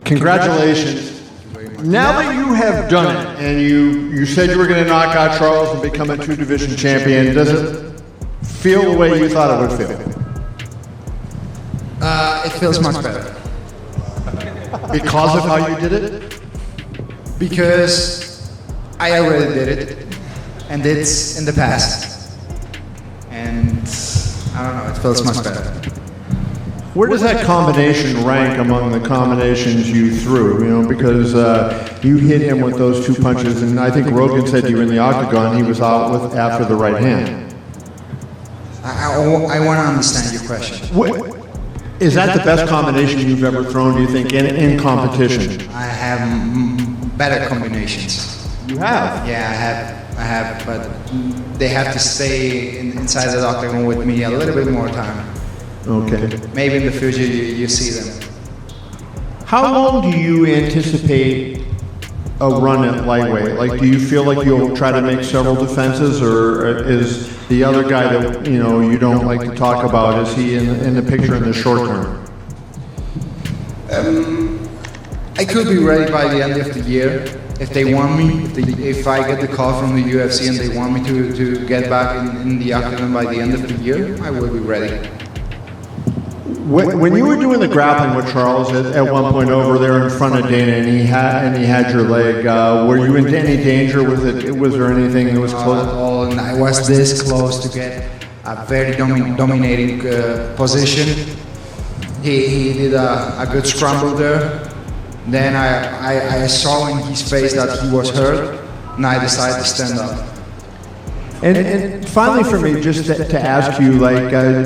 Congratulations. Now that you have done it, and you said you were going to knock out Charles and become a 2-division champion, does it feel the way you thought it would feel? It feels much better. Because of how you did it? Because I already did it, and it's in the past. And I don't know, it feels much better. Where does that combination rank among the combinations you threw? You know, because you hit him with those 2 punches, and I think Rogan said you were in the octagon, he was out with after the right hand. I want to understand your question. Is that the best combination you've ever thrown, do you think, in competition? I have better combinations. You have? Yeah, I have, but they have to stay inside the octagon with me a little bit more time. Okay. Maybe in the future you see them. How long do you anticipate a run at lightweight? Like, do you feel like you'll try to make several defenses, or is the other guy that you don't like to talk about, is he in the picture in the short term? I could be ready by the end of the year if they want me. If I get the call from the UFC and they want me to get back in the octagon by the end of the year, I will be ready. When you were doing the grappling with Charles at one point over there in front of Dana, and he had your leg, were you in any danger with it? Was there anything that was close? Not at all, and I was this close to get a very dominating position. He did a good scramble there. Then I saw in his face that he was hurt, and I decided to stand up. And finally, for me, just to ask you,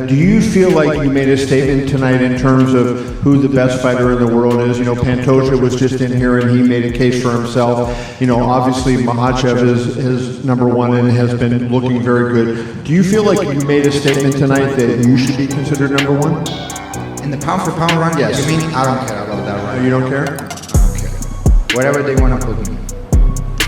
do you feel like you made a statement tonight in terms of who the best fighter in the world is? Pantoja was just in here and he made a case for himself. Obviously Makhachev is number one and has been looking very good. Do you feel like you made a statement tonight that you should be considered number one? In the pound for pound run? Yes. You mean? I don't care about that run. You don't care? I don't care. Wherever they want to put me.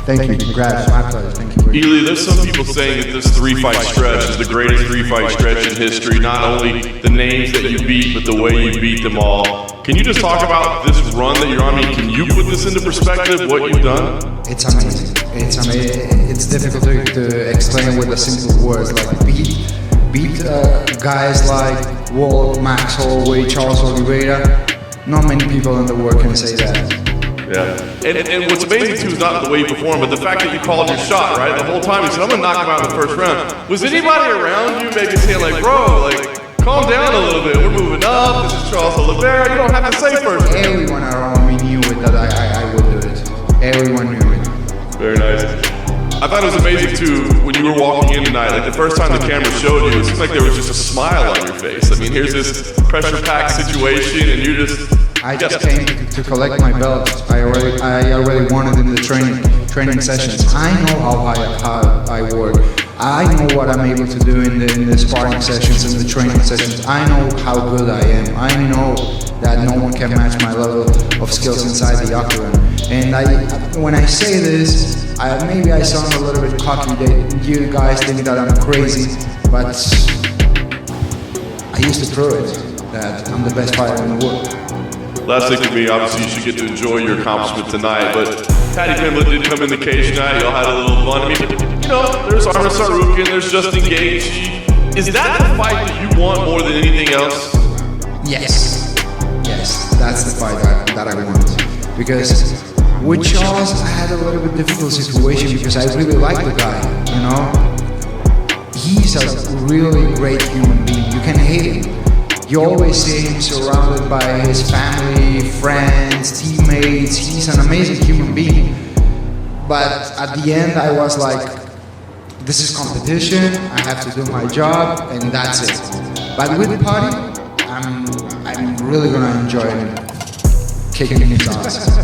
Thank you. Congrats. My pleasure. Thank you. Ely, there's some people saying that this 3-fight stretch is the greatest 3-fight stretch in history. Not only the names that you beat, but the way you beat them all. Can you just talk about this run that you're on? I mean, can you put this into perspective, what you've done? It's amazing. It's amazing. It's difficult to explain with a simple words. Like beat guys like Walt, Max Holloway, Charles Oliveira. Not many people in the world can say that. Yeah, and what's amazing too is not the way you perform, but the fact that you called your shot, right? The whole time you said, I'm gonna knock him out in the first round. Was anybody around you maybe saying like, bro, calm down a little bit, we're moving up, this is Charles Oliveira, you don't have to say first round. Everyone around me knew it that I would do it. Everyone knew it. Very nice. I thought it was amazing too, when you were walking in tonight, the first time the camera showed you, it seemed like there was just a smile on your face. I mean, here's this pressure-packed situation and you just... I just came to collect my belt. I already won it in the training sessions. I know how I work. I know what I'm able to do in the sparring sessions and the training sessions. I know how good I am. I know that no one can match my level of skills inside the octagon. And when I say this, maybe I sound a little bit cocky. That you guys think that I'm crazy, but I used to prove it that I'm the best fighter in the world. Last thing for me, obviously you should get to enjoy your accomplishment tonight, but Paddy Pimblett did come in the cage tonight, y'all had a little fun. I mean, there's Arman Tsarukyan, there's Justin Gaethje. Is that the fight that you want more than anything else? Yes, that's the fight that I want. Because with Charles, I had a little bit difficult situation because I really like the guy, He's a really great human being, you can hate him. You always see him surrounded by his family, friends, teammates. He's an amazing human being. But at the end, I was like, this is competition. I have to do my job, and that's it. But with Paddy, I'm really gonna enjoy kicking his ass.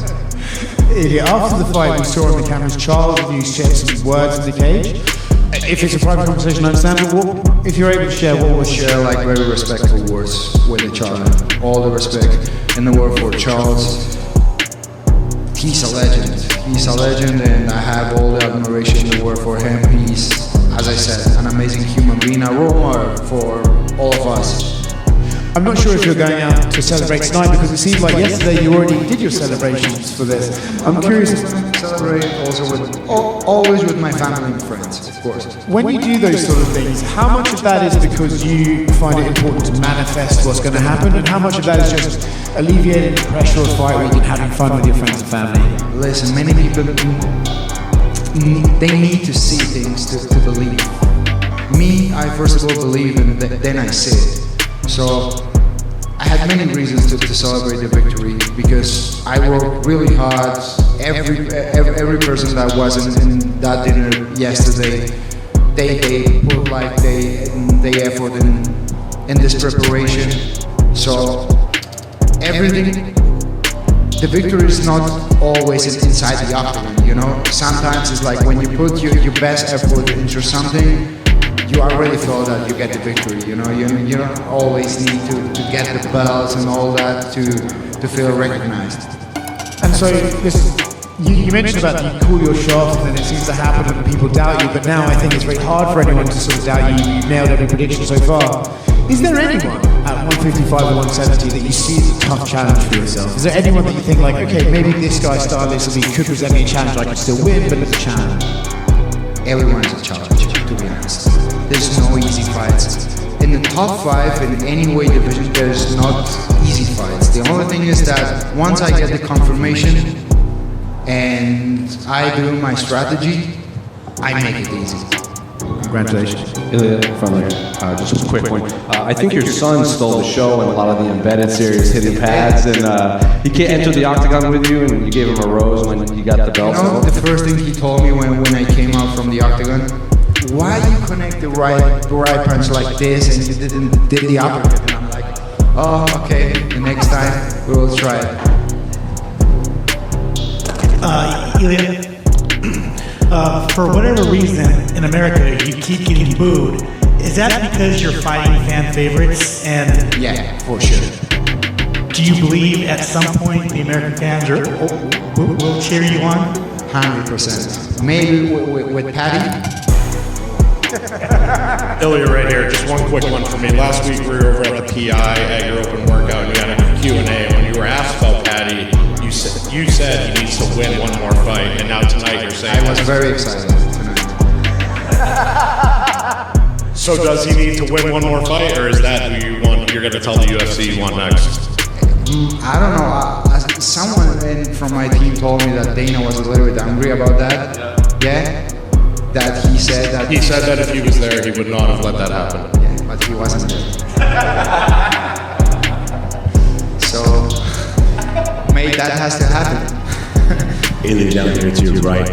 After the fight, we saw on the cameras Charles used some words in the cage. If it's a private conversation, I understand, but if you're able to share, what was share like very respectful words with each other. All the respect in the world for Charles. He's a legend. He's a legend, and I have all the admiration in the world for him. He's, as I said, an amazing human being, a role model for all of us. I'm not sure if you're going out to celebrate tonight because it seems like yesterday you already did your celebrations for this. I'm curious. Celebrate also always with my family and friends, of course. When you do those sort of things, how much of that is because you find it important to manifest what's going to happen, and how much of that is just alleviating the pressure of fight week and having fun with your friends and family? Listen, many people, they need to see things to believe. Me, I first of all believe and then I see it. So I had many reasons to celebrate the victory because I worked really hard. Every person that was in that dinner yesterday, they put like they effort in this preparation. So everything, the victory is not always inside the octagon, you know. Sometimes it's like when you put your best effort into something, you already feel that you get the victory, you know. You don't always need to get the belts and all that to feel recognized. And so, listen, you mentioned about you call your shot and then it seems to happen and people doubt you, but now I think it's very hard for anyone to sort of doubt you. You've nailed every prediction so far. Is there anyone at 155 or 170 that you see as a tough challenge for yourself? Is there anyone that you think like, okay, maybe this guy stylistically could present me a challenge, I could still win, but it's a challenge? Everyone is a challenge, to be honest. There's no easy fights. In the top 5 in any weight division, there's not easy fights. The only thing is that once I get the confirmation and I do my strategy, I make it easy. Congratulations. Ilya, from there, just a quick one. I think your son stole the show in a lot of the embedded series, hitting pads, and he can't enter the octagon with you, and you gave him a rose when you got the belt. You know, the first thing he told me when I came out from the octagon, why you connect the right punch like this and you did the uppercut? And I'm like, oh, okay, the next time we will try it. Ilya, for whatever reason in America you keep getting booed. Is that because you're fighting fan favorites? And yeah, for sure. do you believe at some point the American fans will cheer you on? 100%. Maybe with Patty. Ilya right here, just one quick one for me. Last week we were over at the PI at your open workout and you had a Q&A. When you were asked about Patty, you said he needs to win one more fight, and now tonight you're saying... I was very excited tonight. So does he need to win one more fight, or is that who you want? You're going to tell the UFC you want next? I don't know. Someone from my team told me that Dana was a little bit angry about that. Yeah? That he said that... He said that if he was there, he would not have let that happen. Yeah, but he wasn't there. So, maybe that has to happen. Ilya down here to your right.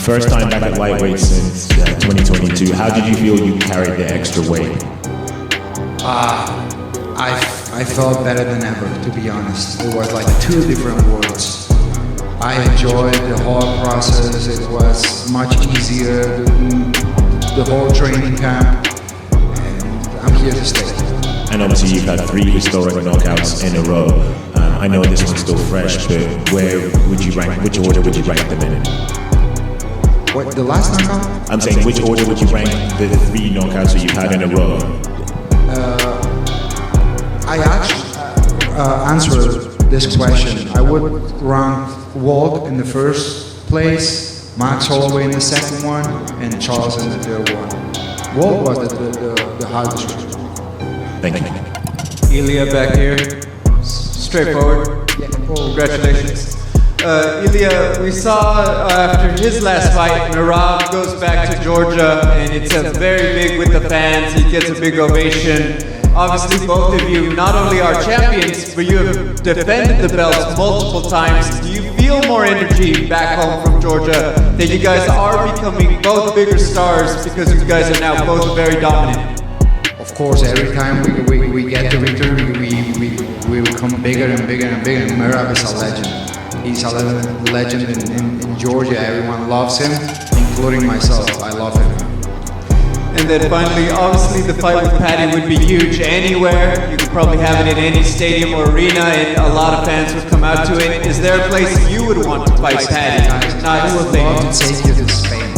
First time back at lightweight since 2022. How did you feel you carried the extra weight? I felt better than ever, to be honest. It was like 2 different worlds. I enjoyed the whole process. It was much easier, the whole training camp, and I'm here to stay. And obviously you've had 3 historic knockouts in a row. I know this one's still fresh, but where would you rank? Which order would you rank them in? What, the last knockout? I'm saying, which order would you rank the 3 knockouts that you've had in a row? I actually answered this question. I would rank Walt in the first place, Max Holloway in the second one, and Charles in the third one. Walt was the hardest one. Thank you. Ilya back here. Straightforward. Congratulations. Ilya, we saw after his last fight, Merab goes back to Georgia, and it's a very big with the fans. He gets a big ovation. Obviously, both of you not only are champions, but you have defended the belts multiple times. Do you feel more energy back home from Georgia that you guys are becoming both bigger stars because you guys are now both very dominant? Of course, every time we get the victory, we become bigger and bigger and bigger. And Merab is a legend. He's a legend in Georgia. Everyone loves him, including myself. I love him. And then finally, obviously the fight with Patty would be huge anywhere. You could probably have it in any stadium or arena, and a lot of fans would come out to it. Is there a place you would want to fight Patty? I would love to take you to Spain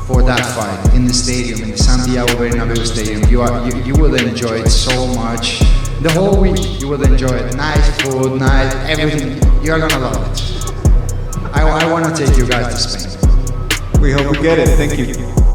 for that fight in the stadium, in the Santiago Bernabeu Stadium. You will enjoy it so much. the whole week you will enjoy it. Nice food, nice everything. You're gonna love it. I want to take you guys to Spain. We hope we get it. Thank you.